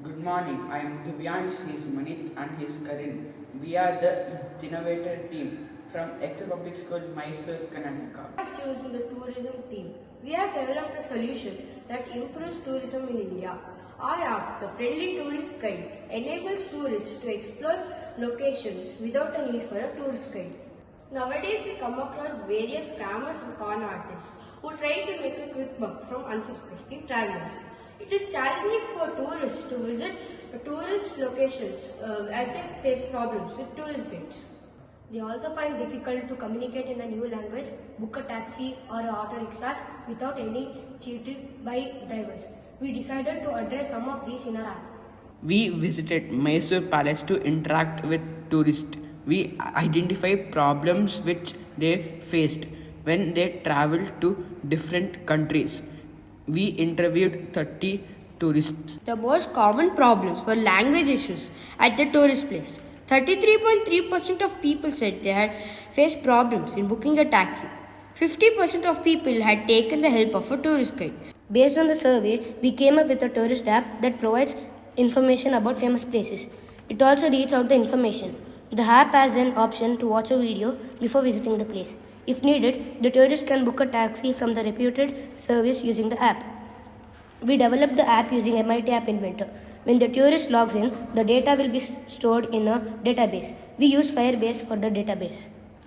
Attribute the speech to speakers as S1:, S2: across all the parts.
S1: Good morning. I am Divyansh, he is Manit and he is Karin. We are the innovator team from Excel Public School, Mysore, Karnataka.
S2: We have chosen the tourism team. We have developed a solution that improves tourism in India. Our app, the Friendly Tourist Guide, enables tourists to explore locations without a need for a tourist guide. Nowadays, we come across various scammers and con artists who try to make a quick buck from unsuspecting travelers. It is challenging for tourists to visit tourist locations as they face problems with tourist guides.
S3: They also find difficult to communicate in a new language, book a taxi or auto rickshaws without any cheated by drivers. We decided to address some of these in our app.
S1: We visited Mysore Palace to interact with tourists. We identified problems which they faced when they traveled to different countries. We interviewed 30 tourists.
S2: The most common problems were language issues at the tourist place. 33.3% of people said they had faced problems in booking a taxi. 50% of people had taken the help of a tourist guide.
S3: Based on the survey, we came up with a tourist app that provides information about famous places. It also reads out the information. The app has an option to watch a video before visiting the place. If needed, the tourist can book a taxi from the reputed service using the app. We developed the app using MIT App Inventor. When the tourist logs in, the data will be stored in a database. We use Firebase for the database.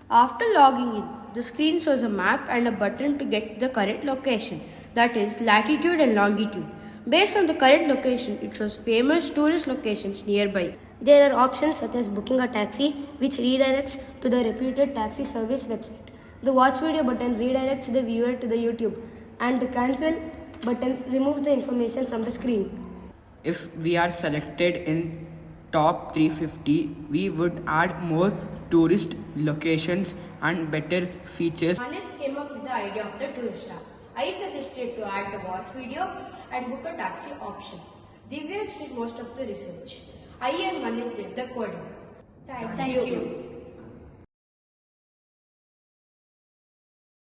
S2: After logging in, the screen shows a map and a button to get the correct location, that is latitude and longitude. Based on the current location, it shows famous tourist locations nearby.
S3: There are options such as booking a taxi, which redirects to the reputed taxi service website. The watch video button redirects the viewer to the YouTube, and the cancel button removes the information from the screen.
S1: If we are selected in top 350, we would add more tourist locations and better features.
S2: Manit came up with the idea of the tourist app. I suggested to add the watch video and book a taxi option. Divyansh did most of the research. I and Manit did the coding. Thank you.